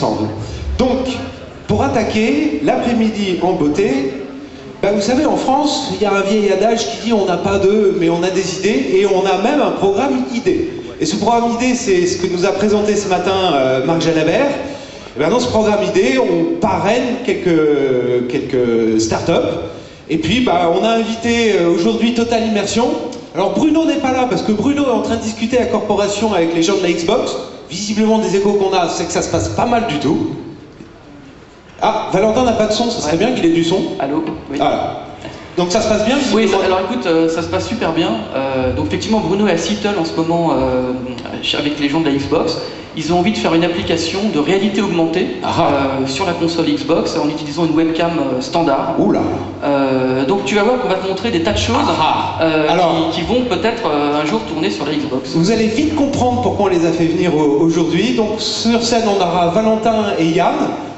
ensemble. Donc, pour attaquer l'après-midi en beauté, ben vous savez, en France, il y a un vieil adage qui dit on n'a pas d'œufs, mais on a des idées, et on a même un programme idée. Et ce programme idée, c'est ce que nous a présenté ce matin Marc Jalabert. Et ben dans ce programme idée, on parraine quelques startups. Et puis, bah, on a invité aujourd'hui Total Immersion. Alors Bruno n'est pas là parce que Bruno est en train de discuter à corporation avec les gens de la Xbox. Visiblement, des échos qu'on a, c'est que ça se passe pas mal du tout. Ah, Valentin n'a pas de son, ça serait bien qu'il ait du son. Allô, oui. Voilà. Donc ça se passe bien? Oui, alors écoute, ça se passe super bien. Donc effectivement, Bruno est à Seattle en ce moment avec les gens de la Xbox. Ils ont envie de faire une application de réalité augmentée sur la console Xbox en utilisant une webcam standard. Oula. Donc tu vas voir qu'on va te montrer des tas de choses qui vont peut-être un jour tourner sur la Xbox. Vous allez vite comprendre pourquoi on les a fait venir aujourd'hui. Donc sur scène, on aura Valentin et Yann.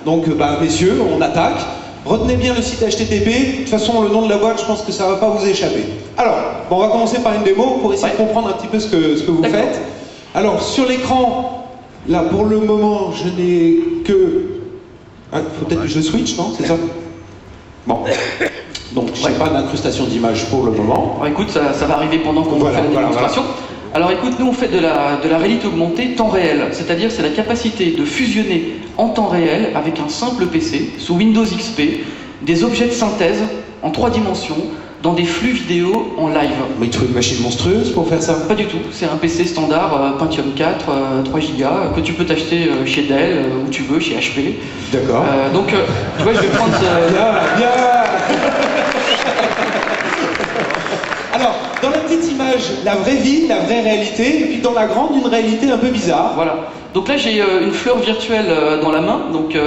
Donc bah, messieurs, on attaque. Retenez bien le site HTTP. De toute façon, le nom de la boîte, je pense que ça ne va pas vous échapper. Alors, bon, on va commencer par une démo pour essayer de comprendre un petit peu ce que vous faites. Alors, sur l'écran, là, pour le moment, je n'ai que... Ah, faut peut-être que je switch, non? C'est ça? Bon. Donc, je n'ai pas d'incrustation d'image pour le moment. Alors, écoute, ça va arriver pendant qu'on fait la démonstration. Alors écoute, nous on fait de la réalité augmentée temps réel, c'est-à-dire c'est la capacité de fusionner en temps réel avec un simple PC sous Windows XP des objets de synthèse en 3 dimensions dans des flux vidéo en live. Mais il faut une machine monstrueuse pour faire ça? Pas du tout, c'est un PC standard Pentium 4, 3 Go que tu peux t'acheter chez Dell, où tu veux, chez HP. D'accord. Donc tu vois, je vais prendre Bien. Alors, dans la petite image, la vraie vie, la vraie réalité, et puis dans la grande, une réalité un peu bizarre. Voilà. Donc là, j'ai une fleur virtuelle dans la main. Donc,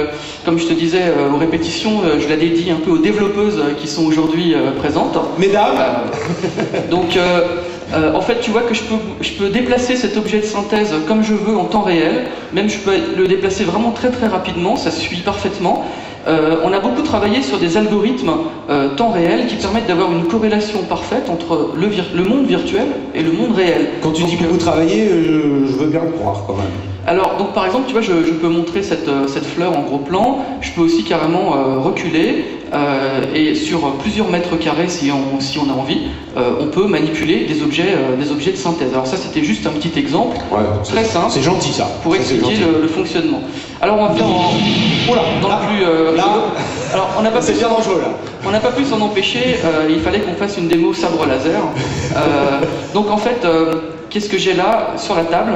comme je te disais aux répétitions, je la dédie un peu aux développeuses qui sont aujourd'hui présentes. Mesdames. En fait, tu vois que je peux déplacer cet objet de synthèse comme je veux en temps réel. Même, je peux le déplacer vraiment très très rapidement. Ça se suit parfaitement. On a beaucoup travaillé sur des algorithmes temps réel qui permettent d'avoir une corrélation parfaite entre le monde virtuel et le monde réel. Quand tu dis que vous travaillez, je veux bien le croire quand même. Alors, donc par exemple, tu vois, je peux montrer cette fleur en gros plan. Je peux aussi carrément reculer et sur plusieurs mètres carrés, si on a envie, on peut manipuler des objets de synthèse. Alors ça, c'était juste un petit exemple, très simple. C'est gentil ça. Pour expliquer le fonctionnement. Alors on va faire dans le plus alors on n'a pas pu bien dangereux là. On n'a pas pu s'en empêcher. Il fallait qu'on fasse une démo sabre laser. Donc en fait. Qu'est-ce que j'ai là sur la table?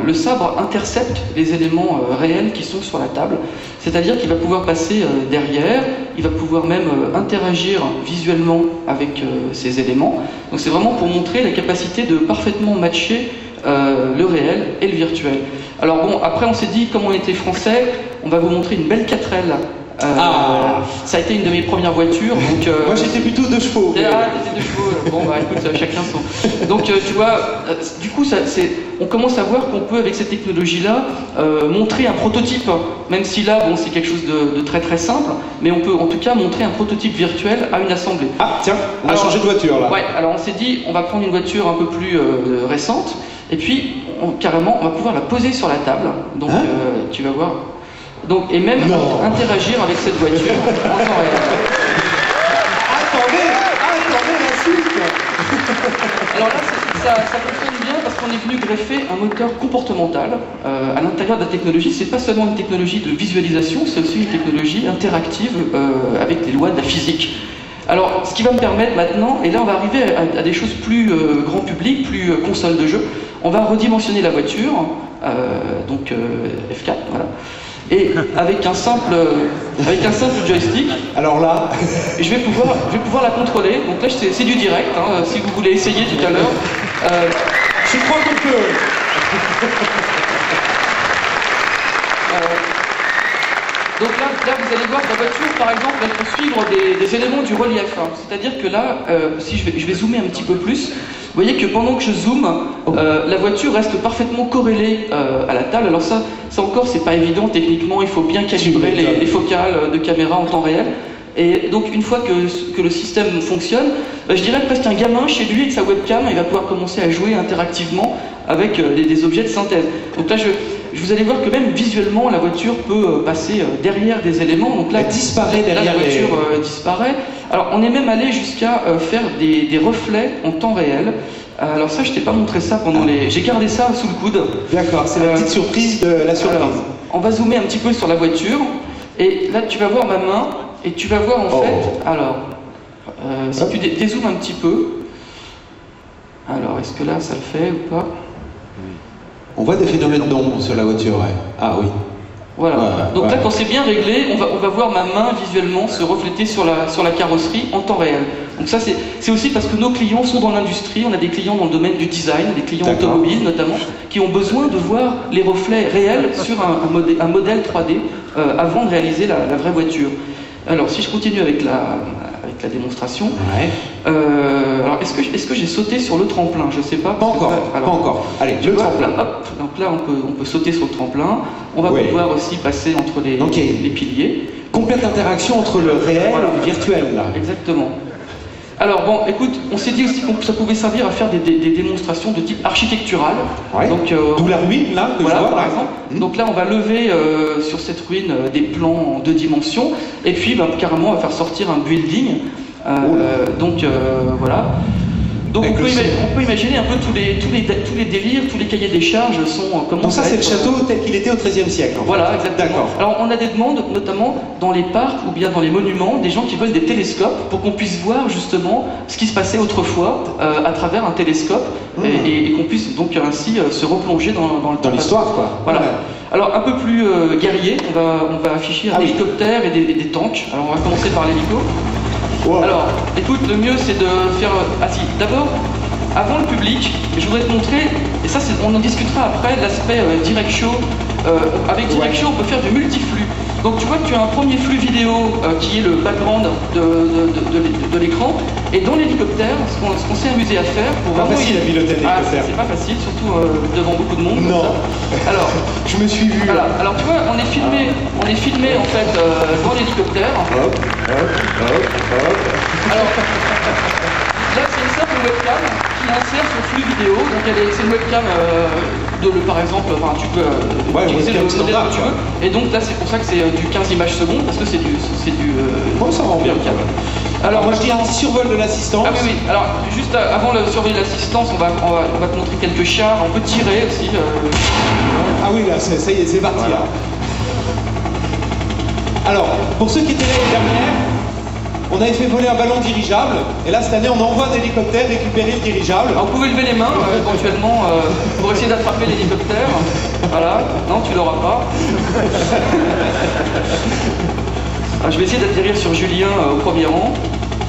Le sabre intercepte les éléments réels qui sont sur la table, c'est-à-dire qu'il va pouvoir passer derrière, il va pouvoir même interagir visuellement avec ces éléments. Donc c'est vraiment pour montrer la capacité de parfaitement matcher le réel et le virtuel. Alors bon, après on s'est dit, comme on était français, on va vous montrer une belle 4L. Ça a été une de mes premières voitures. Donc, moi j'étais plutôt 2 chevaux. Ah, t'étais 2 chevaux. Bon bah écoute, chacun son. Donc tu vois, du coup on commence à voir qu'on peut avec cette technologie-là montrer un prototype. Même si là, bon, c'est quelque chose de très très simple, mais on peut en tout cas montrer un prototype virtuel à une assemblée. Ah tiens, on a changé de voiture là. Ouais, alors on s'est dit, on va prendre une voiture un peu plus récente, et puis carrément on va pouvoir la poser sur la table. Donc tu vas voir. Donc, et même interagir avec cette voiture en temps réel. Attendez la suite. Alors là, ça fonctionne bien parce qu'on est venu greffer un moteur comportemental à l'intérieur de la technologie. C'est pas seulement une technologie de visualisation, c'est aussi une technologie interactive avec les lois de la physique. Alors, ce qui va me permettre maintenant, et là on va arriver à des choses plus grand public, plus console de jeu, on va redimensionner la voiture, donc F4, voilà. Et avec un simple joystick, alors là, je vais pouvoir la contrôler. Donc là, c'est du direct. Hein, si vous voulez essayer tout à l'heure, je crois qu'on peut. Donc là, vous allez voir que la voiture, par exemple, elle peut suivre des éléments du relief. Hein. C'est-à-dire que là, si je vais zoomer un petit peu plus, vous voyez que pendant que je zoome, la voiture reste parfaitement corrélée à la table. Alors ça encore, c'est pas évident techniquement. Il faut bien calibrer les focales de caméra en temps réel. Et donc une fois que le système fonctionne, je dirais presque un gamin chez lui avec sa webcam, il va pouvoir commencer à jouer interactivement avec des objets de synthèse. Donc là, vous allez voir que même visuellement, la voiture peut passer derrière des éléments. Donc là, elle disparaît derrière la voiture disparaît. Alors, on est même allé jusqu'à faire des reflets en temps réel. Alors ça, je t'ai pas montré ça pendant les... J'ai gardé ça sous le coude. D'accord, c'est la petite surprise de la surprise. Alors, on va zoomer un petit peu sur la voiture. Et là, tu vas voir ma main. Et tu vas voir en fait... Alors, si tu dézoomes un petit peu... Alors, est-ce que là, ça le fait ou pas? On voit des phénomènes d'ombre sur la voiture, ouais. Ah oui. Voilà. Donc là, quand c'est bien réglé, on va voir ma main visuellement se refléter sur la carrosserie en temps réel. Donc ça, c'est aussi parce que nos clients sont dans l'industrie. On a des clients dans le domaine du design, des clients automobiles notamment, qui ont besoin de voir les reflets réels sur un modèle 3D avant de réaliser la vraie voiture. Alors, si je continue avec la démonstration, alors est-ce que j'ai sauté sur le tremplin? Je sais pas. Pas encore. Pas encore. Allez, le tremplin. Hop, donc là, on peut sauter sur le tremplin. On va pouvoir aussi passer entre les piliers. Complète interaction entre le réel et le virtuel, là. Exactement. Alors bon, écoute, on s'est dit aussi que ça pouvait servir à faire des démonstrations de type architectural. Donc, d'où la ruine, là, que je vois, par exemple. Donc là, on va lever sur cette ruine des plans en 2 dimensions, et puis carrément, on va faire sortir un building. Donc voilà. Donc on peut imaginer un peu tous les délires, tous les cahiers des charges sont comment. Donc ça, c'est le château tel qu'il était au XIIIe siècle. En fait. Voilà, exactement. Alors on a des demandes, notamment dans les parcs ou bien dans les monuments, des gens qui veulent des télescopes pour qu'on puisse voir justement ce qui se passait autrefois à travers un télescope et qu'on puisse donc ainsi se replonger dans le temps. Dans l'histoire, quoi. Voilà. Alors un peu plus guerrier, on va afficher un hélicoptère et des tanks. Alors on va commencer par l'hélico. Alors, écoute, le mieux c'est de faire... d'abord, avant le public, je voudrais te montrer, et ça on en discutera après, l'aspect Direct Show. Avec Direct Show, on peut faire du multiflux. Donc tu vois que tu as un premier flux vidéo qui est le background de l'écran, et dans l'hélicoptère, ce qu'on s'est amusé à faire pour pas facile à piloter l'hélicoptère. C'est pas facile, surtout devant beaucoup de monde. Non. Alors, je me suis vu. Voilà. Alors tu vois, on est filmé en fait dans l'hélicoptère. Alors, là c'est une simple webcam qui insère son flux vidéo. Donc c'est une webcam par exemple, tu peux utiliser le modèle que tu veux. Et donc là c'est pour ça que c'est du 15 images secondes, parce que c'est du ça rend bien. Alors moi je dis un petit survol de l'assistance. Ah oui. Alors juste avant le survol de l'assistance, on va te montrer quelques chars. On peut tirer aussi. Ah oui, là ça y est, c'est parti. Voilà. Alors pour ceux qui étaient là l'année dernière, on avait fait voler un ballon dirigeable, et là cette année on envoie un hélicoptère récupérer le dirigeable. Alors, vous pouvez lever les mains éventuellement pour essayer d'attraper l'hélicoptère. Voilà, non tu l'auras pas. Alors, je vais essayer d'atterrir sur Julien au premier rang.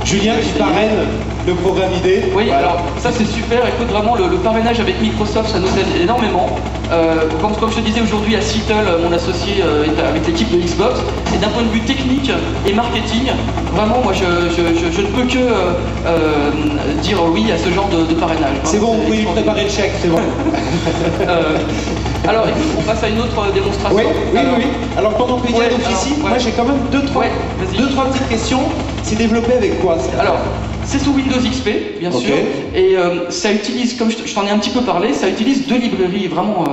Julien qui parraine le programme ID. Oui, voilà. Alors ça c'est super, écoute vraiment le parrainage avec Microsoft ça nous aide énormément. Comme je te disais aujourd'hui à Seattle, mon associé est avec l'équipe de Xbox, et d'un point de vue technique et marketing, vraiment moi je ne peux que dire oui à ce genre de parrainage. C'est bon, vous pouvez lui préparer le chèque, c'est bon. Alors écoute, on passe à une autre démonstration. Oui. Alors pendant que Yann officie, moi j'ai quand même deux, trois petites questions. C'est développé avec quoi ça? Alors, c'est sous Windows XP, bien sûr, et ça utilise, comme je t'en ai un petit peu parlé, ça utilise 2 librairies vraiment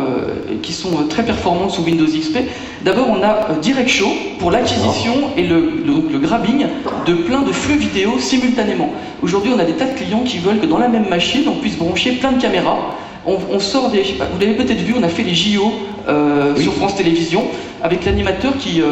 qui sont très performantes sous Windows XP. D'abord, on a Direct Show pour l'acquisition et le grabbing de plein de flux vidéo simultanément. Aujourd'hui, on a des tas de clients qui veulent que dans la même machine, on puisse brancher plein de caméras. On sort des... Vous l'avez peut-être vu, on a fait les JO sur France Télévisions avec l'animateur qui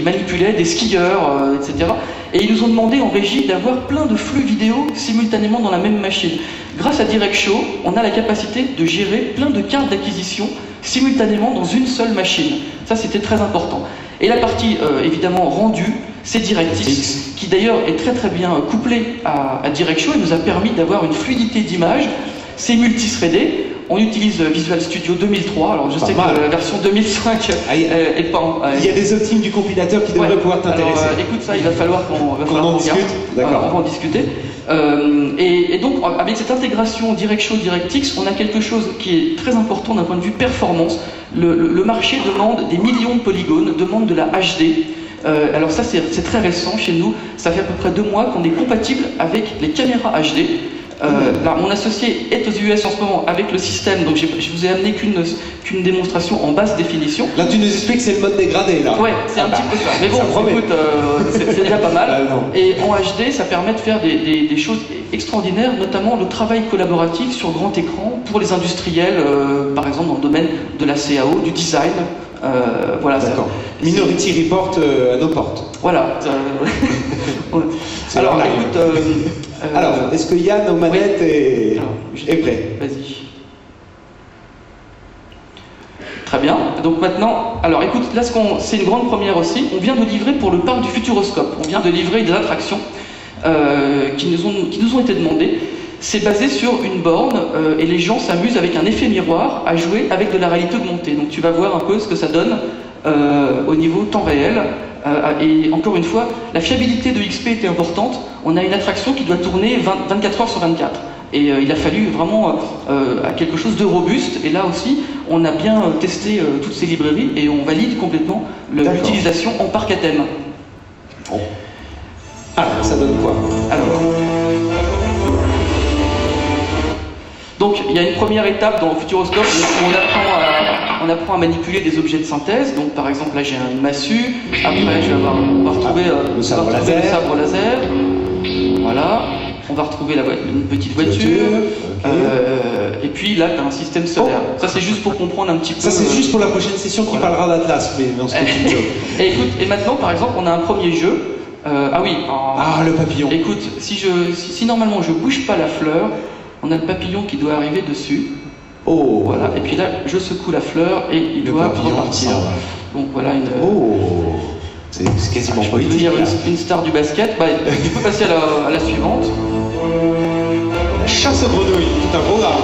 manipulait des skieurs, etc. Et ils nous ont demandé en régie d'avoir plein de flux vidéo simultanément dans la même machine. Grâce à Direct Show, on a la capacité de gérer plein de cartes d'acquisition simultanément dans une seule machine. Ça, c'était très important. Et la partie, évidemment, rendue, c'est DirectX, qui d'ailleurs est très très bien couplé à Direct Show et nous a permis d'avoir une fluidité d'image. C'est multithreadé. On utilise Visual Studio 2003. Alors je sais que la version 2005 est pas. Il y a des optimes du compilateur qui devraient pouvoir t'intéresser. Écoute ça, il va falloir qu'on en discute. D'accord. On va en discuter. Et donc avec cette intégration Direct Show, DirectX, on a quelque chose qui est très important d'un point de vue performance. Le marché demande des millions de polygones, demande de la HD. Alors ça c'est très récent chez nous. Ça fait à peu près 2 mois qu'on est compatible avec les caméras HD. Là, mon associé est aux US en ce moment avec le système, donc je vous ai amené qu'une démonstration en basse définition. Là, tu nous expliques que c'est le mode dégradé, là. Ouais, c'est un petit peu ça. Mais bon, écoute, c'est déjà pas mal. Et en HD, ça permet de faire des choses extraordinaires, notamment le travail collaboratif sur grand écran pour les industriels, par exemple dans le domaine de la CAO, du design. Voilà. D'accord. Minority Report à nos portes. Voilà. Alors, écoute. Alors, est-ce que Yann aux manettes est prêt? Vas-y. Très bien. Donc maintenant, alors écoute, là c'est une grande première aussi. On vient de livrer pour le parc du Futuroscope. On vient de livrer des attractions qui nous ont été demandées. C'est basé sur une borne et les gens s'amusent avec un effet miroir à jouer avec de la réalité augmentée. Donc tu vas voir un peu ce que ça donne au niveau temps réel. Et encore une fois, la fiabilité de XP était importante. On a une attraction qui doit tourner 24 heures sur 24. Et il a fallu vraiment à quelque chose de robuste. Et là aussi, on a bien testé toutes ces librairies et on valide complètement l'utilisation en parc à thème. Bon. Alors, ça donne quoi? Alors, donc, il y a une première étape dans le Futuroscope où on apprend à manipuler des objets de synthèse. Donc, par exemple, là, j'ai une massue. Après, on va retrouver le sabre laser. Voilà. On va retrouver une petite voiture. Et puis, là, tu as un système solaire. Ça, c'est juste pour comprendre un petit peu. Ça, c'est juste pour la prochaine session qui parlera d'Atlas. Mais non, c'est et écoute, et maintenant, par exemple, on a un premier jeu. Le papillon. Écoute, si normalement je bouge pas la fleur, on a le papillon qui doit arriver dessus. Oh. Voilà. Et puis là, je secoue la fleur et il doit repartir. Donc voilà une. Oh. C'est quasiment politique. Je veux dire une star du basket. Bah, tu peux passer à la suivante. La chasse aux grenouilles, tout un programme.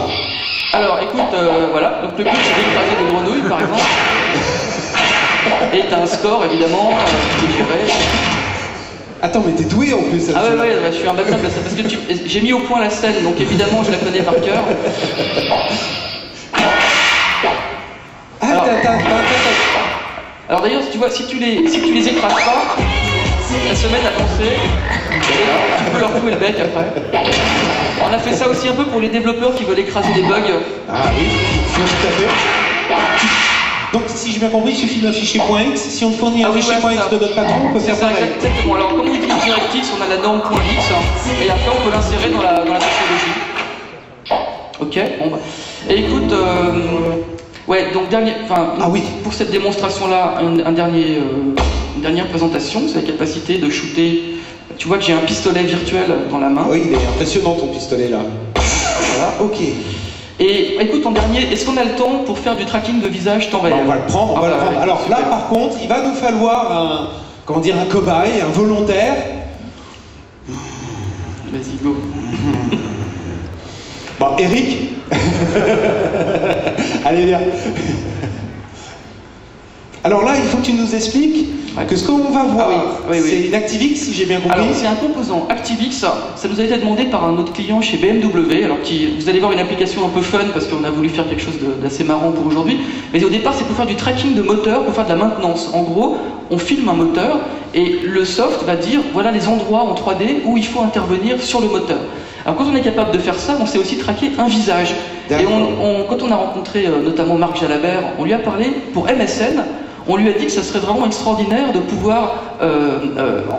Alors, écoute, voilà. Donc le but c'est d'écraser des grenouilles, par exemple. Et t'as un score évidemment qui est géré. Attends, mais t'es doué en plus. Ah ouais, je suis imbattable. Parce que j'ai mis au point la scène, donc évidemment je la connais par cœur. Alors d'ailleurs, tu vois, si tu les écrases pas, elles se mettent à danser. Tu peux leur clouer le bec après. On a fait ça aussi un peu pour les développeurs qui veulent écraser des bugs. Ah oui, tout à fait. Donc, si j'ai bien compris, il suffit d'un fichier .x. Si on fournit un fichier .x de notre patron, on peut faire ça. Exactement. Alors, comme on utilise DirectX, on a la norme .x, et après, on peut l'insérer dans la technologie. Ok. Bon, bah. Et écoute, donc pour cette démonstration-là, une dernière présentation, c'est la capacité de shooter. Tu vois que j'ai un pistolet virtuel dans la main. Oui, il est impressionnant ton pistolet là. Voilà. Ok. Et écoute, en dernier, est-ce qu'on a le temps pour faire du tracking de visage temps réel? On va le prendre, Alors là, par contre, il va nous falloir un cobaye, un volontaire. Vas-y, go. Bon, Eric. Allez, viens. Alors là, il faut que tu nous expliques que ce qu'on va voir, c'est une ActiveX, si j'ai bien compris. Alors, c'est un composant ActiveX, ça nous a été demandé par un autre client chez BMW, vous allez voir une application un peu fun, parce qu'on a voulu faire quelque chose d'assez marrant pour aujourd'hui, mais au départ, c'est pour faire du tracking de moteur, pour faire de la maintenance. En gros, on filme un moteur, et le soft va dire, voilà les endroits en 3D où il faut intervenir sur le moteur. Alors quand on est capable de faire ça, on sait aussi traquer un visage. Et quand on a rencontré notamment Marc Jalabert, on lui a parlé pour MSN, on lui a dit que ça serait vraiment extraordinaire de pouvoir,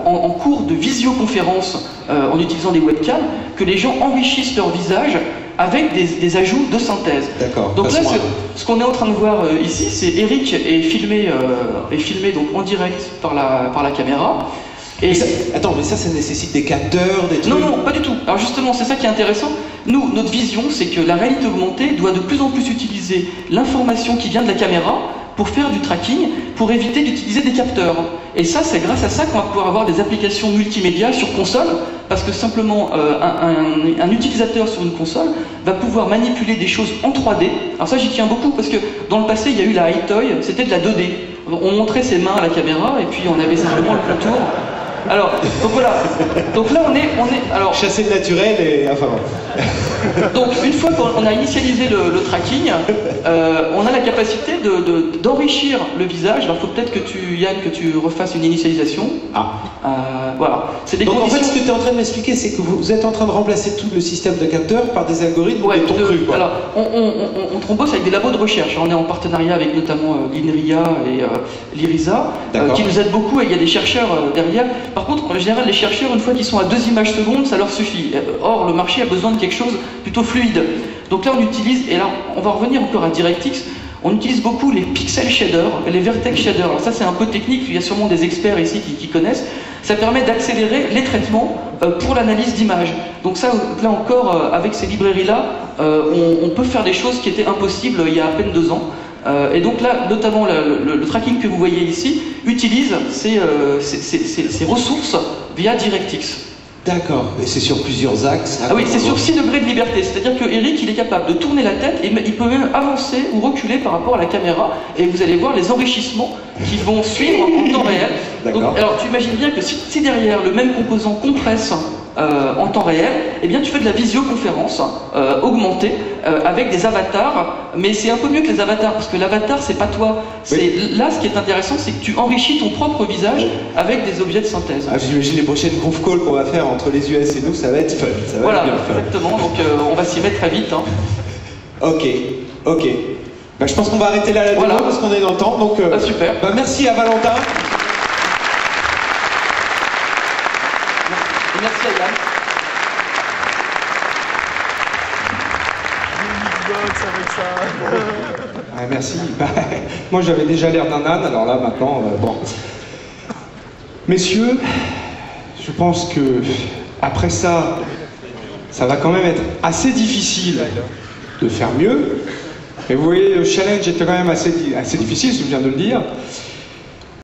en cours de visioconférence, en utilisant des webcams, que les gens enrichissent leur visage avec des ajouts de synthèse. D'accord. Donc là, ce qu'on est en train de voir ici, c'est Eric est filmé donc en direct par la caméra. Et attends, mais ça nécessite des capteurs, des trucs... Non, pas du tout. Alors justement, c'est ça qui est intéressant. Nous, notre vision, c'est que la réalité augmentée doit de plus en plus utiliser l'information qui vient de la caméra pour faire du tracking, pour éviter d'utiliser des capteurs. Et ça, c'est grâce à ça qu'on va pouvoir avoir des applications multimédia sur console, parce que simplement, un utilisateur sur une console va pouvoir manipuler des choses en 3D. Alors ça, j'y tiens beaucoup, parce que dans le passé, il y a eu la Hi-Toy, c'était de la 2D. On montrait ses mains à la caméra, et puis on avait simplement le contour. Alors, donc voilà. Donc là, on est alors... Chasser le naturel et... Enfin bon. Donc une fois qu'on a initialisé le tracking, on a la capacité d'enrichir le visage. Alors il faut peut-être que Yann, que tu refasses une initialisation. Voilà. Donc en fait, ce que tu es en train de m'expliquer, c'est que vous êtes en train de remplacer tout le système de capteurs par des algorithmes de ton cru, quoi. Alors, on bosse avec des labos de recherche. On est en partenariat avec notamment l'INRIA et l'IRISA, qui nous aident beaucoup, et il y a des chercheurs derrière. Par contre, en général, les chercheurs, une fois qu'ils sont à 2 images secondes, ça leur suffit. Or, le marché a besoin de quelque chose plutôt fluide. Donc là, on utilise, et là, on va revenir encore à DirectX, on utilise beaucoup les pixel shaders et les vertex shaders. Alors ça, c'est un peu technique, il y a sûrement des experts ici qui connaissent. Ça permet d'accélérer les traitements pour l'analyse d'images. Donc ça, là encore, avec ces librairies-là, on peut faire des choses qui étaient impossibles il y a à peine 2 ans. Et donc là, notamment le tracking que vous voyez ici utilise ces ressources via DirectX. D'accord, et c'est sur plusieurs axes. Ah oui, c'est sur 6 degrés de liberté, c'est-à-dire que Eric, il est capable de tourner la tête et il peut même avancer ou reculer par rapport à la caméra, et vous allez voir les enrichissements qui vont suivre en temps réel. Donc, alors tu imagines bien que si derrière le même composant compresse en temps réel, eh bien tu fais de la visioconférence augmentée avec des avatars, mais c'est un peu mieux que les avatars, parce que l'avatar c'est pas toi. Là, ce qui est intéressant, c'est que tu enrichis ton propre visage avec des objets de synthèse. J'imagine les prochaines conf calls qu'on va faire entre les US et nous, ça va être fun. Voilà, exactement, donc on va s'y mettre très vite. Ok. Bah, je pense qu'on va arrêter là la démo parce qu'on est dans le temps. Donc, super. Bah, merci à Valentin. Merci à Yann. Merci. Moi j'avais déjà l'air d'un âne, alors là maintenant, bon. Messieurs, je pense que après ça, ça va quand même être assez difficile de faire mieux. Et vous voyez, le challenge était quand même assez difficile, je viens de le dire.